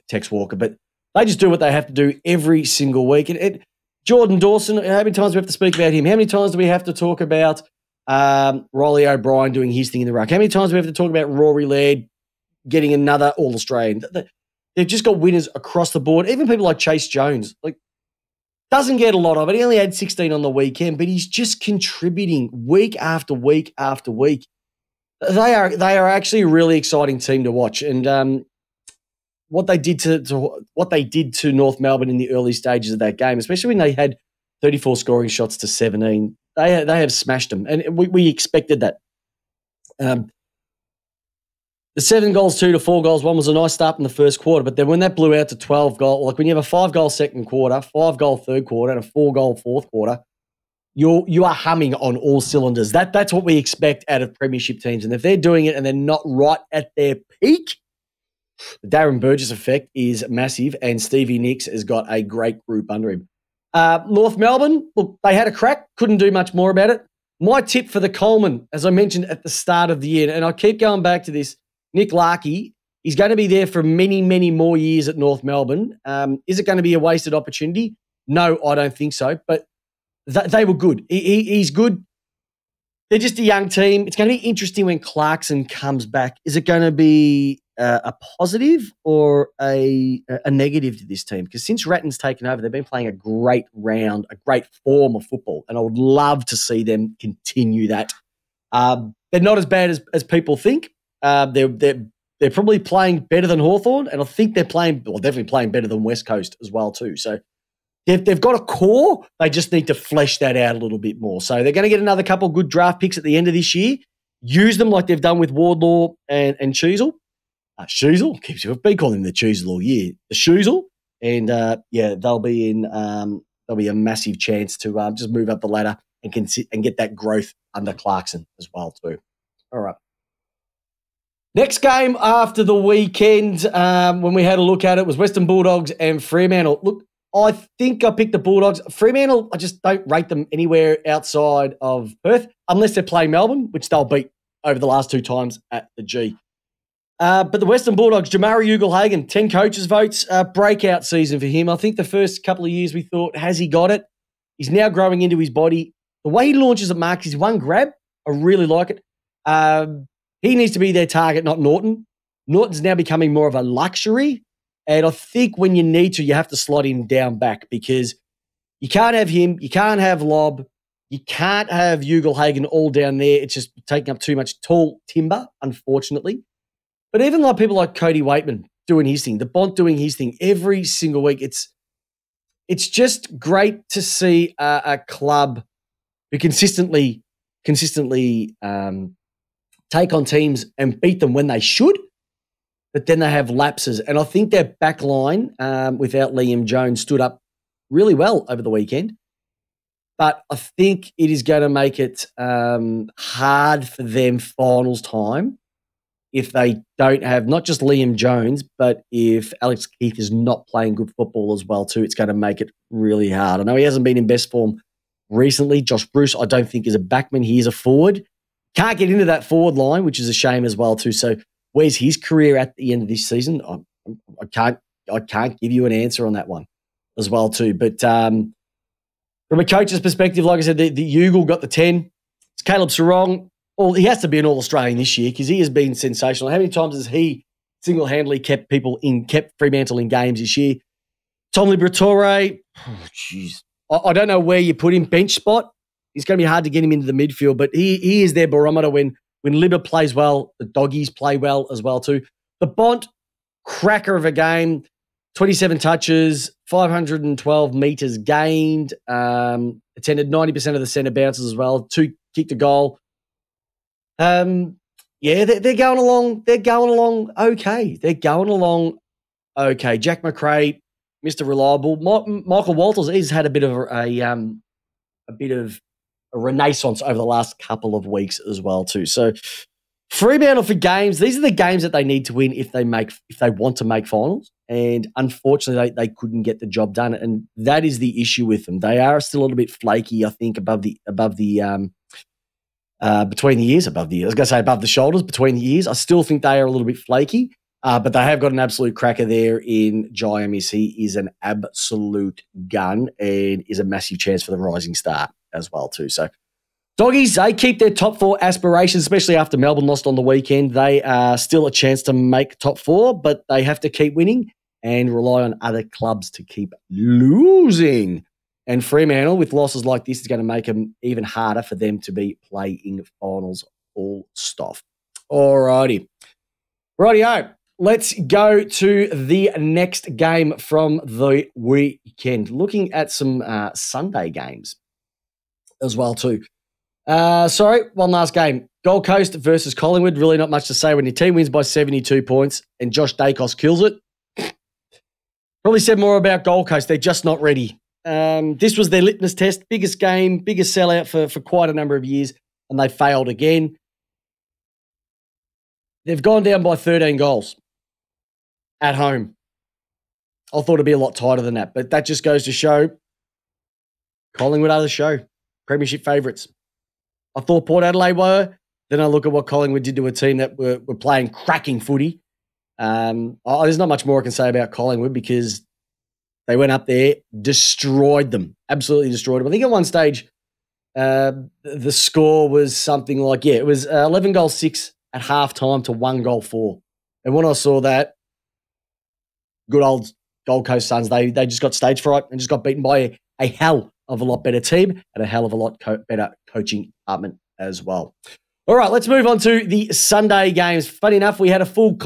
Tex Walker. But they just do what they have to do every single week. And Jordan Dawson, how many times do we have to speak about him? How many times do we have to talk about Riley O'Brien doing his thing in the ruck? How many times do we have to talk about Rory Laird getting another All-Australian? They've just got winners across the board. Even people like Chase Jones, doesn't get a lot of it. He only had 16 on the weekend, but he's just contributing week after week after week. They are actually a really exciting team to watch. And what they did to North Melbourne in the early stages of that game, especially when they had 34 scoring shots to 17, they have smashed them, and we expected that. the 7 goals, 2 to 4 goals, one was a nice start in the first quarter, but then when that blew out to 12 goals, like when you have a 5-goal second quarter, 5-goal third quarter, and a 4-goal fourth quarter, you are humming on all cylinders. That's what we expect out of premiership teams. And if they're doing it and they're not right at their peak, the Darren Burgess effect is massive, and Stevie Nicks has got a great group under him. North Melbourne, look, they had a crack, couldn't do much more about it. My tip for the Coleman, as I mentioned at the start of the year, and I keep going back to this, Nick Larkey, he's going to be there for many, many more years at North Melbourne. Is it going to be a wasted opportunity? No, I don't think so. But they were good. He's good. They're just a young team. It's going to be interesting when Clarkson comes back. Is it going to be a positive or a negative to this team? Because since Ratton's taken over, they've been playing a great round, a great form of football, and I would love to see them continue that. They're not as bad as people think. They're probably playing better than Hawthorn, and I think they're definitely playing better than West Coast as well too. So they've got a core. They just need to flesh that out a little bit more. So they're going to get another couple of good draft picks at the end of this year. Use them like they've done with Wardlaw and Choozle. Choozle, keeps you. I've been calling him the Choozle all year. The Choozle, and they'll be a massive chance to just move up the ladder and get that growth under Clarkson as well too. All right. Next game after the weekend, when we had a look at it, was Western Bulldogs and Fremantle. Look, I think I picked the Bulldogs. Fremantle, I just don't rate them anywhere outside of Perth, unless they're playing Melbourne, which they'll beat over the last 2 times at the G. But the Western Bulldogs, Jamari Ugle-Hagan, 10 coaches' votes, breakout season for him. I think the first couple of years we thought, has he got it? He's now growing into his body. The way he launches at marks, his one grab, I really like it. He needs to be their target, not Norton. Norton's now becoming more of a luxury. And I think when you need to, you have to slot him down back because you can't have him, you can't have Lob, you can't have Ugle-Hagan all down there. It's just taking up too much tall timber, unfortunately. But even like people like Cody Waitman doing his thing, the Bont doing his thing every single week, it's just great to see a club who consistently take on teams and beat them when they should, but then they have lapses. And I think their back line, without Liam Jones, stood up really well over the weekend. But I think it is going to make it hard for them finals time if they don't have not just Liam Jones, but if Alex Keith is not playing good football as well too, it's going to make it really hard. I know he hasn't been in best form recently. Josh Bruce, I don't think is a backman. He is a forward. Can't get into that forward line, which is a shame as well too. So where's his career at the end of this season? I can't give you an answer on that one as well too. But from a coach's perspective, like I said, the Ugle got the 10. It's Caleb Sarong. Well, he has to be an All-Australian this year because he has been sensational. How many times has he single-handedly kept Fremantle in games this year? Tom Liberatore, jeez. I don't know where you put him. Bench spot. It's going to be hard to get him into the midfield, but he is their barometer when Libba plays well, the doggies play well as well too. The Bont, cracker of a game, 27 touches, 512 metres gained, attended 90% of the centre bounces as well, 2 kicked a goal. They're going along. They're going along okay. Jack McRae, Mr. Reliable. Michael Walters, he's had a bit of a renaissance over the last couple of weeks as well too. So Fremantle for games. These are the games that they need to win if they want to make finals. And unfortunately, they couldn't get the job done. And that is the issue with them. They are still a little bit flaky, I think, between the ears, above the shoulders, between the ears. I still think they are a little bit flaky, but they have got an absolute cracker there in Jai Amiss. He is an absolute gun and is a massive chance for the rising star as well too. So Doggies, they keep their top 4 aspirations, especially after Melbourne lost on the weekend. They are still a chance to make top 4, but they have to keep winning and rely on other clubs to keep losing. And Fremantle, with losses like this, is going to make them even harder for them to be playing finals all stuff. All righty. Rightio. Let's go to the next game from the weekend. Looking at some Sunday games as well too. One last game. Gold Coast versus Collingwood, really not much to say when your team wins by 72 points and Josh Dacos kills it. Probably said more about Gold Coast. They're just not ready. This was their litmus test, biggest game, biggest sellout for quite a number of years, and they failed again. They've gone down by 13 goals at home. I thought it'd be a lot tighter than that, but that just goes to show Collingwood are the show. Premiership favourites. I thought Port Adelaide were. Then I look at what Collingwood did to a team that were playing cracking footy. There's not much more I can say about Collingwood because they went up there, destroyed them, absolutely destroyed them. I think at one stage the score was something like, it was 11 goals 6 at halftime to 1 goal 4. And when I saw that, good old Gold Coast Suns, they just got stage fright and just got beaten by a hell of a lot better team and a hell of a lot better coaching department as well. All right, let's move on to the Sunday games. Funny enough, we had a full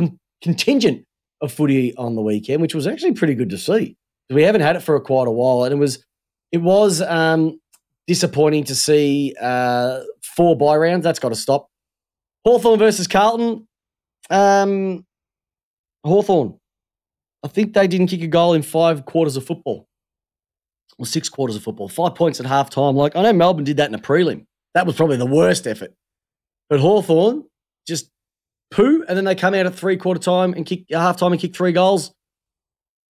contingent of footy on the weekend, which was actually pretty good to see. We haven't had it for quite a while, and it was disappointing to see 4 bye rounds. That's got to stop. Hawthorn versus Carlton. Hawthorn, I think they didn't kick a goal in 5 quarters of football. Or 6 quarters of football. 5 points at halftime. Like, I know Melbourne did that in a prelim. That was probably the worst effort. But Hawthorn just poo, and then they come out at 3-quarter time and kick halftime and kick 3 goals.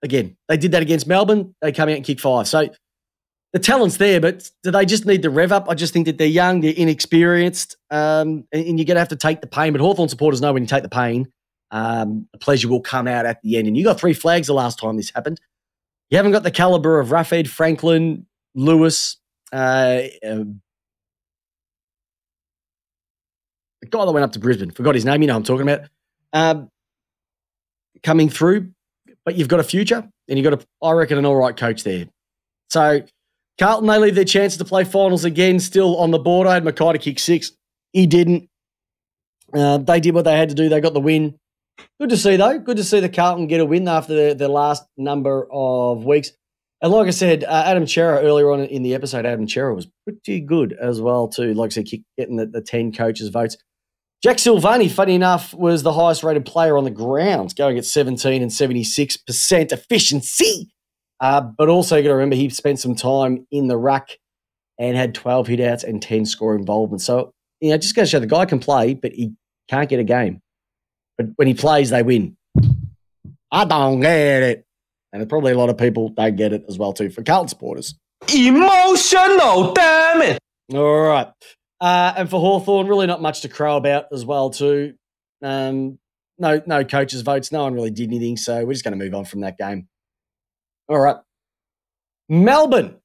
Again, they did that against Melbourne. They come out and kick 5. So the talent's there, but do they just need to rev up? I just think that they're young, they're inexperienced, and you're going to have to take the pain. But Hawthorn supporters know when you take the pain, the pleasure will come out at the end. And you got 3 flags the last time this happened. You haven't got the caliber of Raffed, Franklin, Lewis, the guy that went up to Brisbane, forgot his name, you know what I'm talking about, coming through. But you've got a future, and you've got, I reckon, an all right coach there. So Carlton, they leave their chances to play finals again, still on the board. I had Mackay to kick 6. He didn't. They did what they had to do. They got the win. Good to see, though. Good to see the Carlton get a win after their last number of weeks. And like I said, Adam Chera, earlier on in the episode, Adam Chera was pretty good as well, too. Like I said, getting the 10 coaches' votes. Jack Silvani, funny enough, was the highest-rated player on the ground, going at 17 and 76% efficiency. But also, you got to remember, he spent some time in the ruck and had 12 hit-outs and 10 score involvement. So, just going to show the guy can play, but he can't get a game. But when he plays, they win. I don't get it. And probably a lot of people don't get it as well, too, for Carlton supporters. Emotional, damn it. All right. And for Hawthorn, really not much to crow about as well, too. No coaches' votes. No one really did anything, so we're just going to move on from that game. All right. Melbourne.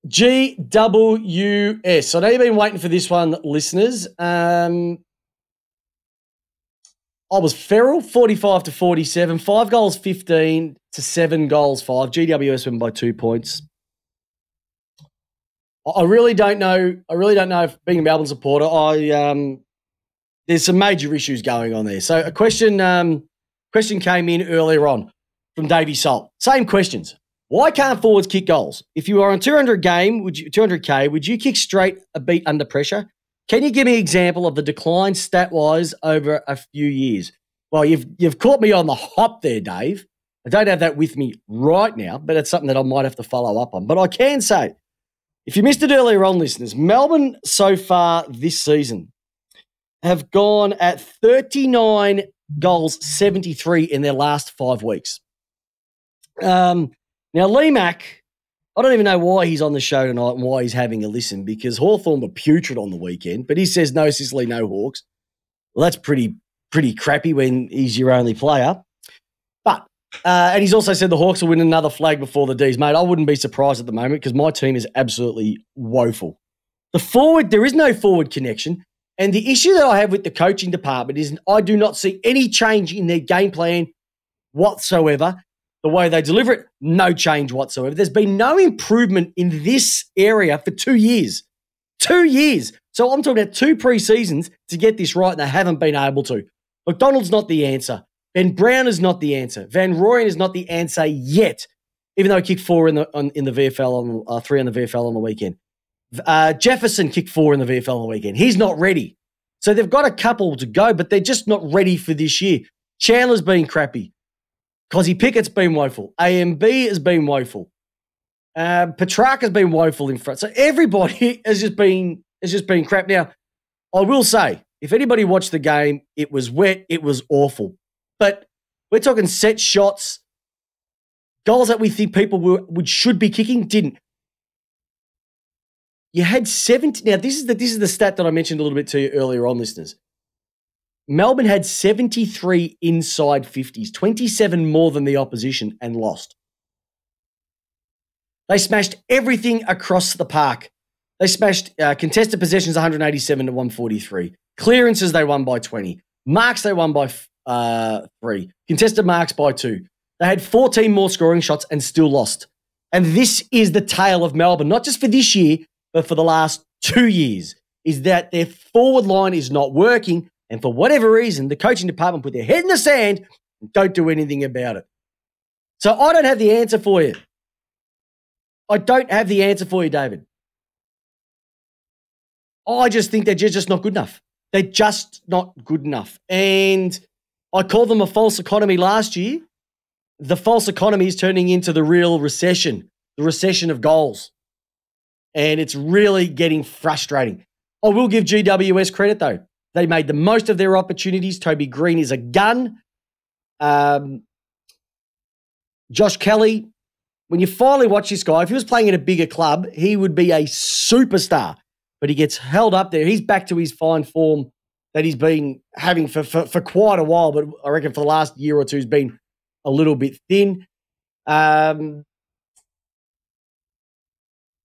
GWS. I know you've been waiting for this one, listeners. I was feral, 45-47, 5 goals, 15 to 7 goals, 5. GWS went by 2 points. I really don't know. If being a Melbourne supporter, there's some major issues going on there. So a question came in earlier on from Davey Salt. Same questions. Why can't forwards kick goals? If you are on 200K, would you kick straight a beat under pressure? Can you give me an example of the decline stat-wise over a few years? Well, you've caught me on the hop there, Dave. I don't have that with me right now, but it's something that I might have to follow up on. But I can say, if you missed it earlier on, listeners, Melbourne so far this season have gone at 39 goals, 73 in their last 5 weeks. Now, Lee Mack, I don't even know why he's on the show tonight and why he's having a listen, because Hawthorn were putrid on the weekend, but he says no Sicily, no Hawks. Well, that's pretty crappy when he's your only player. But, and he's also said the Hawks will win another flag before the D's. Mate, I wouldn't be surprised at the moment because my team is absolutely woeful. There is no forward connection. And the issue that I have with the coaching department is I do not see any change in their game plan whatsoever. The way they deliver it, no change whatsoever. There's been no improvement in this area for 2 years. 2 years. So I'm talking about 2 pre-seasons to get this right, and they haven't been able to. McDonald's not the answer. Ben Brown is not the answer. Van Rooyen is not the answer yet, even though he kicked 4 in the VFL, 3 on the VFL on the weekend. Jefferson kicked 4 in the VFL on the weekend. He's not ready. So they've got a couple to go, but they're just not ready for this year. Chandler's been crappy. Cosy Pickett's been woeful. AMB has been woeful. Petrarca's been woeful in front. So everybody has just been crap. Now, I will say, if anybody watched the game, it was wet, it was awful. But we're talking set shots, goals that we think people should be kicking, didn't. You had 70. Now, this is the stat that I mentioned a little bit to you earlier on, listeners. Melbourne had 73 inside 50s, 27 more than the opposition, and lost. They smashed everything across the park. They smashed contested possessions 187 to 143. Clearances, they won by 20. Marks, they won by 3. Contested marks by 2. They had 14 more scoring shots and still lost. And this is the tale of Melbourne, not just for this year, but for the last 2 years, is that their forward line is not working. And for whatever reason, the coaching department put their head in the sand and don't do anything about it. So I don't have the answer for you. I don't have the answer for you, David. I just think they're just not good enough. They're just not good enough. And I called them a false economy last year. The false economy is turning into the real recession, the recession of goals. And it's really getting frustrating. I will give GWS credit, though. They made the most of their opportunities. Toby Green is a gun. Josh Kelly, when you finally watch this guy, if he was playing at a bigger club, he would be a superstar. But he gets held up there. He's back to his fine form that he's been having for quite a while, but I reckon for the last year or two has been a little bit thin.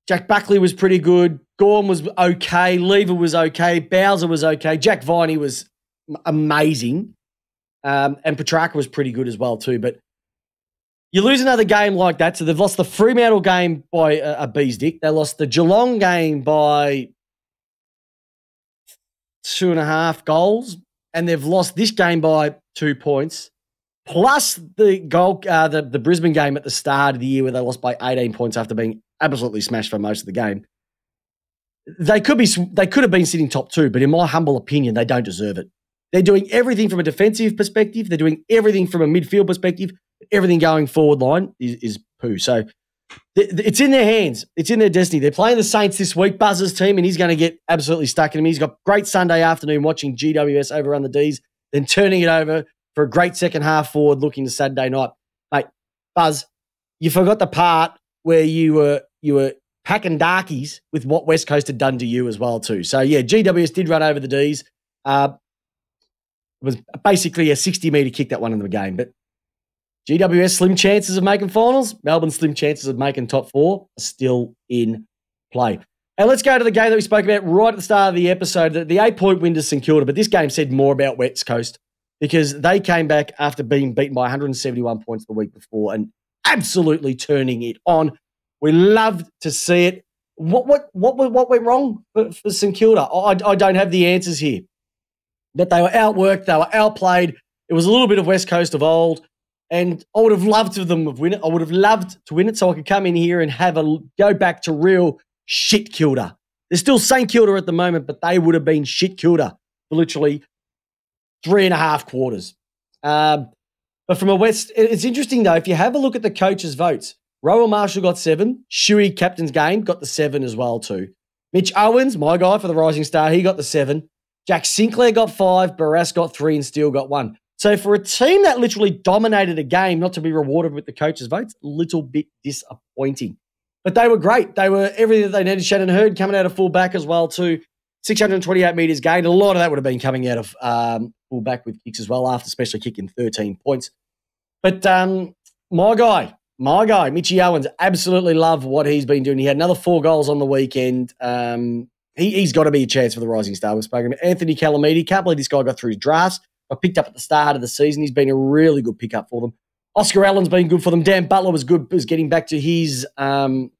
Jack Buckley was pretty good. Gorm was okay. Lever was okay. Bowser was okay. Jack Viney was amazing. And Petrarca was pretty good as well too. But you lose another game like that. So they've lost the Fremantle game by a bee's dick. They lost the Geelong game by 2.5 goals. And they've lost this game by 2 points. Plus the goal, the Brisbane game at the start of the year where they lost by 18 points after being absolutely smashed for most of the game. They could have been sitting top 2, but in my humble opinion, they don't deserve it. They're doing everything from a defensive perspective. They're doing everything from a midfield perspective. Everything going forward line is poo. So it's in their hands. It's in their destiny. They're playing the Saints this week, Buzz's team, and he's going to get absolutely stuck in him. He's got great Sunday afternoon watching GWS overrun the Ds, then turning it over for a great second half forward looking to Saturday night. Mate, Buzz, you forgot the part where you were packing darkies with what West Coast had done to you as well too. So, yeah, GWS did run over the Ds. It was basically a 60-metre kick, that one in the game. But GWS slim chances of making finals. Melbourne slim chances of making top 4 are still in play. And let's go to the game that we spoke about right at the start of the episode, the 8-point win to St Kilda. But this game said more about West Coast because they came back after being beaten by 171 points the week before and absolutely turning it on. We loved to see it. What went wrong for St Kilda? I don't have the answers here. That they were outworked, they were outplayed. It was a little bit of West Coast of old, and I would have loved to them have win it. I would have loved to win it so I could come in here and go back to real shit Kilda. They're still St Kilda at the moment, but they would have been shit Kilda for literally 3.5 quarters. But from a West, it's interesting though, if you have a look at the coaches' votes, Rowan Marshall got 7. Shuey, captain's game, got the 7 as well too. Mitch Owens, my guy for the Rising Star, he got the 7. Jack Sinclair got 5. Barras got 3 and Steele got 1. So for a team that literally dominated a game, not to be rewarded with the coaches' votes, a little bit disappointing. But they were great. They were everything that they needed. Shannon Hurd coming out of fullback as well too. 628 metres gained. A lot of that would have been coming out of fullback with kicks as well, after especially kicking 13 points. But my guy, Mitchy Owens, absolutely love what he's been doing. He had another 4 goals on the weekend. He's got to be a chance for the Rising Star. We've spoken about Anthony Calamiti. Can't believe this guy got through his drafts. I picked up at the start of the season. He's been a really good pickup for them. Oscar Allen's been good for them. Dan Butler was good, was getting back to his range,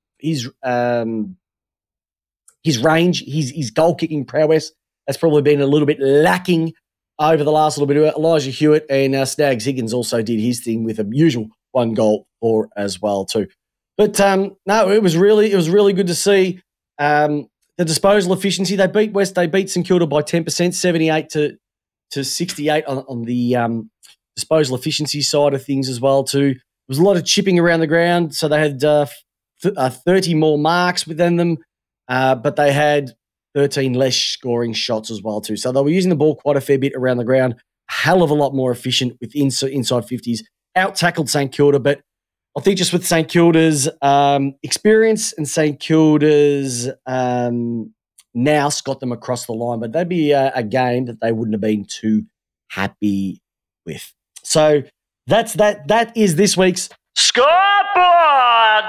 his goal-kicking prowess. That's probably been a little bit lacking over the last little bit. Elijah Hewitt and Snags Higgins also did his thing with a usual 1 goal for as well too. But no, it was really good to see. the disposal efficiency, they beat St Kilda by 10%, 78 to 68 on the disposal efficiency side of things as well too. There was a lot of chipping around the ground, so they had 30 more marks within them, but they had 13 less scoring shots as well too. So they were using the ball quite a fair bit around the ground, a hell of a lot more efficient with inside 50s. Out-tackled St Kilda, but I think just with St Kilda's experience and St Kilda's nous got them across the line, but that'd be a game that they wouldn't have been too happy with. So that's that. That is this week's Scoreboard!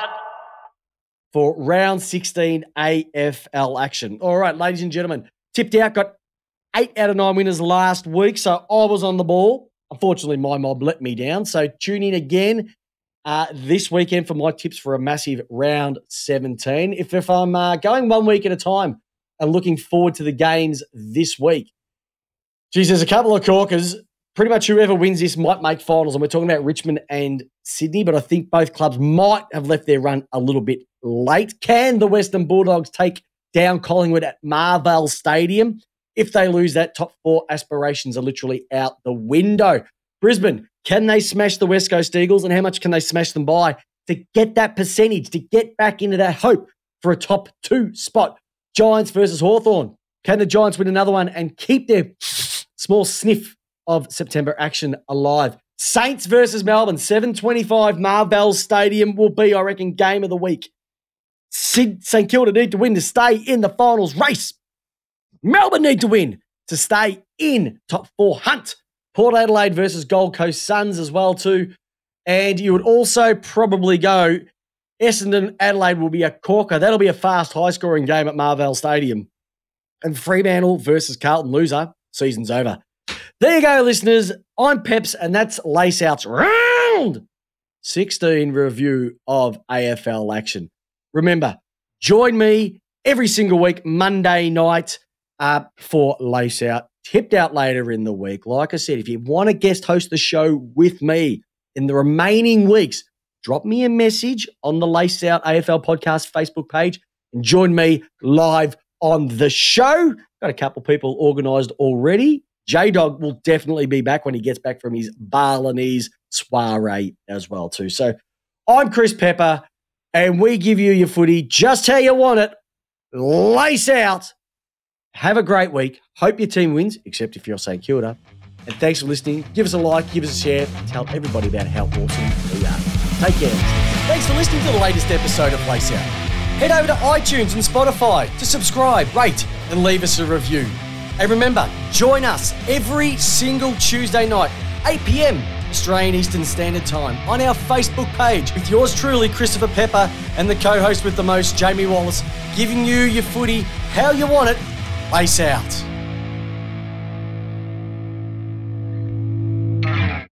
for round 16 AFL action. All right, ladies and gentlemen, tipped out, got 8 out of 9 winners last week, so I was on the ball. Unfortunately, my mob let me down, so tune in again this weekend for my tips for a massive round 17. If I'm going 1 week at a time and looking forward to the games this week, geez, there's a couple of corkers. Pretty much whoever wins this might make finals, and we're talking about Richmond and Sydney, but I think both clubs might have left their run a little bit late. Can the Western Bulldogs take down Collingwood at Marvel Stadium? If they lose that, top 4 aspirations are literally out the window. Brisbane, can they smash the West Coast Eagles, and how much can they smash them by to get that percentage, to get back into that hope for a top 2 spot? Giants versus Hawthorn. Can the Giants win another one and keep their small sniff of September action alive? Saints versus Melbourne, 7:25 Marvel Stadium will be, I reckon, game of the week. St Kilda need to win to stay in the finals race. Melbourne need to win to stay in top 4 hunt. Port Adelaide versus Gold Coast Suns as well too. And you would also probably go Essendon Adelaide will be a corker. That'll be a fast, high-scoring game at Marvel Stadium. And Fremantle versus Carlton loser, season's over. There you go, listeners. I'm Peps, and that's Lace Out's round 16 review of AFL action. Remember, join me every single week, Monday night, for Lace Out. Tipped out later in the week. Like I said, if you want to guest host the show with me in the remaining weeks, drop me a message on the Lace Out AFL Podcast Facebook page and join me live on the show. Got a couple people organised already. J-Dog will definitely be back when he gets back from his Balinese soiree as well too. So I'm Chris Pepper, and we give you your footy just how you want it. Lace out. Have a great week. Hope your team wins, except if you're St Kilda. And thanks for listening. Give us a like, give us a share. Tell everybody about how awesome we are. Take care. Thanks for listening to the latest episode of Lace Out. Head over to iTunes and Spotify to subscribe, rate, and leave us a review. And remember, join us every single Tuesday night, 8 p.m. Australian Eastern Standard Time, on our Facebook page with yours truly, Christopher Pepper, and the co-host with the most, Jamie Wallis, giving you your footy how you want it. Lace out.